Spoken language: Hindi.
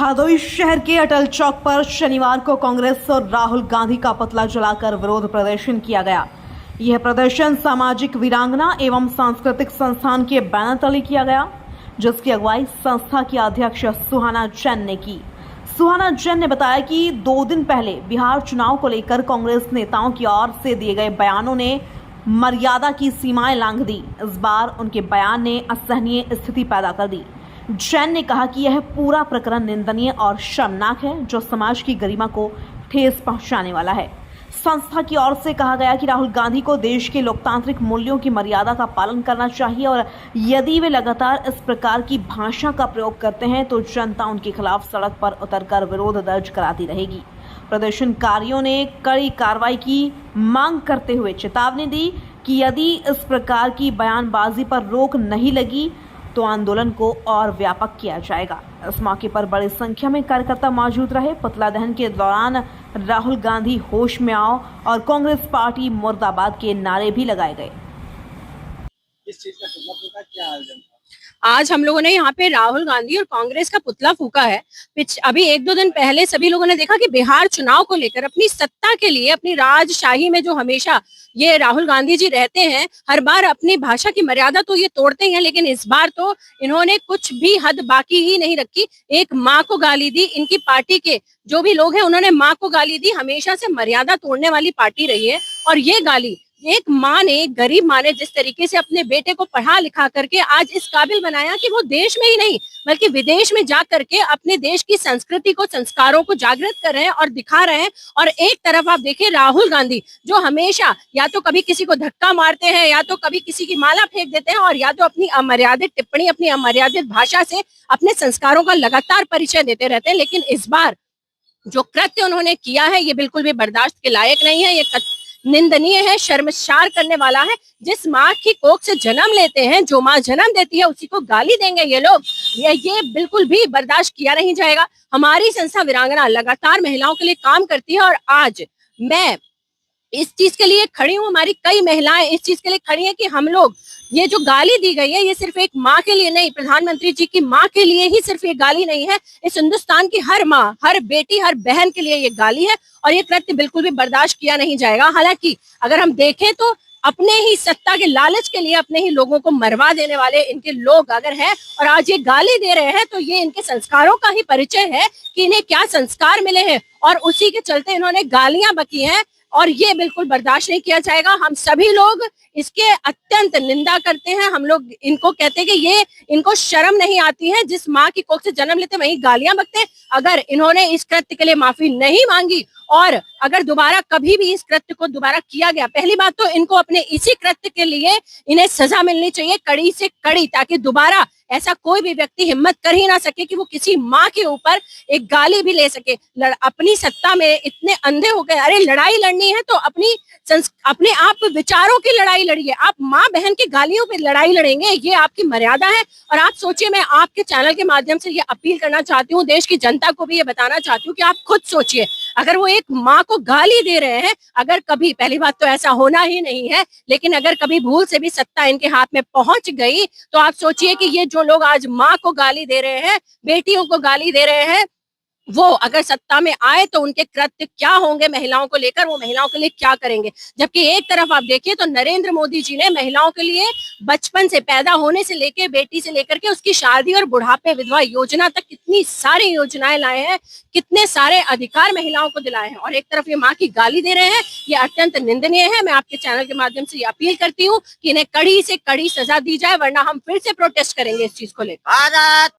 हरदोई शहर के अटल चौक पर शनिवार को कांग्रेस और राहुल गांधी का पुतला जलाकर विरोध प्रदर्शन किया गया। यह प्रदर्शन सामाजिक वीरांगना एवं सांस्कृतिक संस्थान के बैनर तले किया गया, जिसकी अगुवाई संस्था की अध्यक्ष सुहाना जैन ने की। सुहाना जैन ने बताया कि 2 दिन पहले बिहार चुनाव को लेकर कांग्रेस नेताओं की ओर से दिए गए बयानों ने मर्यादा की सीमाएं लांघ दी। इस बार उनके बयान ने असहनीय स्थिति पैदा कर दी। जैन ने कहा कि यह पूरा प्रकरण निंदनीय और शर्मनाक है, जो समाज की गरिमा को ठेस पहुंचाने वाला है। संस्था की ओर से कहा गया कि राहुल गांधी को देश के लोकतांत्रिक मूल्यों की मर्यादा का पालन करना चाहिए और यदि वे लगातार इस प्रकार की भाषा का प्रयोग करते हैं तो जनता उनके खिलाफ सड़क पर उतरकर विरोध दर्ज कराती रहेगी। प्रदर्शनकारियों ने कड़ी कार्रवाई की मांग करते हुए चेतावनी दी कि यदि इस प्रकार की बयानबाजी पर रोक नहीं लगी तो आंदोलन को और व्यापक किया जाएगा। इस मौके पर बड़ी संख्या में कार्यकर्ता मौजूद रहे। पुतला दहन के दौरान राहुल गांधी होश में आओ और कांग्रेस पार्टी मुर्दाबाद के नारे भी लगाए गए। इस चीज का पुतला क्या आयोजन था? आज हम लोगों ने यहाँ पे राहुल गांधी और कांग्रेस का पुतला फूका है। अभी 1-2 दिन पहले सभी लोगों ने देखा कि बिहार चुनाव को लेकर अपनी सत्ता के लिए, अपनी राजशाही में जो हमेशा ये राहुल गांधी जी रहते हैं, हर बार अपनी भाषा की मर्यादा तो ये तोड़ते हैं, लेकिन इस बार तो इन्होंने कुछ भी हद बाकी ही नहीं रखी। एक माँ को गाली दी। इनकी पार्टी के जो भी लोग हैं उन्होंने माँ को गाली दी। हमेशा से मर्यादा तोड़ने वाली पार्टी रही है और ये गाली एक माँ ने, गरीब माँ ने जिस तरीके से अपने बेटे को पढ़ा लिखा करके आज इस काबिल बनाया कि वो देश में ही नहीं बल्कि विदेश में जा करके अपने देश की संस्कृति को, संस्कारों को जागृत कर रहे हैं और दिखा रहे हैं। और एक तरफ आप देखिए राहुल गांधी जो हमेशा या तो कभी किसी को धक्का मारते हैं या तो कभी किसी की माला फेंक देते हैं और या तो अपनी अमर्यादित टिप्पणी, अपनी अमर्यादित भाषा से अपने संस्कारों का लगातार परिचय देते रहते हैं। लेकिन इस बार जो कृत्य उन्होंने किया है ये बिल्कुल भी बर्दाश्त के लायक नहीं है। ये निंदनीय है, शर्मसार करने वाला है। जिस माँ की कोख से जन्म लेते हैं, जो माँ जन्म देती है उसी को गाली देंगे ये लोग। ये बिल्कुल भी बर्दाश्त किया नहीं जाएगा। हमारी संस्था वीरांगना लगातार महिलाओं के लिए काम करती है और आज मैं इस चीज के लिए खड़ी हूँ। हमारी कई महिलाएं इस चीज के लिए खड़ी हैं कि हम लोग, ये जो गाली दी गई है ये सिर्फ एक माँ के लिए नहीं, प्रधानमंत्री जी की माँ के लिए ही सिर्फ ये गाली नहीं है। इस हिंदुस्तान की हर माँ, हर बेटी, हर बहन के लिए ये गाली है और ये कृत्य बिल्कुल भी बर्दाश्त किया नहीं जाएगा। हालांकि अगर हम देखें तो अपने ही सत्ता के लालच के लिए अपने ही लोगों को मरवा देने वाले इनके लोग अगर हैं और आज ये गाली दे रहे हैं तो ये इनके संस्कारों का ही परिचय है कि इन्हें क्या संस्कार मिले हैं और उसी के चलते इन्होंने गालियां बकी हैं और ये बिल्कुल बर्दाश्त नहीं किया जाएगा। हम सभी लोग इसके अत्यंत निंदा करते हैं। हम लोग इनको कहते हैं कि ये इनको शर्म नहीं आती है। जिस माँ की कोख से जन्म लेते वहीं गालियां बकते हैं। अगर इन्होंने इस कृत्य के लिए माफी नहीं मांगी और अगर दोबारा कभी भी इस कृत्य को दोबारा किया गया, पहली बात तो इनको अपने इसी कृत्य के लिए इन्हें सजा मिलनी चाहिए, कड़ी से कड़ी, ताकि दोबारा ऐसा कोई भी व्यक्ति हिम्मत कर ही ना सके कि वो किसी माँ के ऊपर एक गाली भी ले सके। अपनी सत्ता में इतने अंधे हो गए। अरे लड़ाई लड़नी है तो अपने आप विचारों की लड़ाई लड़िए। आप माँ बहन की गालियों पे लड़ाई लड़ेंगे, ये आपकी मर्यादा है। और आप सोचिए, मैं आपके चैनल के माध्यम से ये अपील करना चाहती हूँ, देश की जनता को भी ये बताना चाहती हूँ कि आप खुद सोचिए, अगर वो एक माँ को गाली दे रहे हैं, अगर कभी, पहली बात तो ऐसा होना ही नहीं है, लेकिन अगर कभी भूल से भी सत्ता इनके हाथ में पहुंच गई तो आप सोचिए कि ये जो लोग आज माँ को गाली दे रहे हैं, बेटियों को गाली दे रहे हैं, वो अगर सत्ता में आए तो उनके कृत्य क्या होंगे महिलाओं को लेकर, वो महिलाओं के लिए क्या करेंगे। जबकि एक तरफ आप देखिए तो नरेंद्र मोदी जी ने महिलाओं के लिए बचपन से, पैदा होने से लेकर, बेटी से लेकर के उसकी शादी और बुढ़ापे विधवा योजना तक कितनी सारी योजनाएं लाए हैं, कितने सारे अधिकार महिलाओं को दिलाए हैं। और एक तरफ ये माँ की गाली दे रहे हैं, ये अत्यंत निंदनीय है। मैं आपके चैनल के माध्यम से ये अपील करती हूँ कि इन्हें कड़ी से कड़ी सजा दी जाए, वरना हम फिर से प्रोटेस्ट करेंगे इस चीज को लेकर।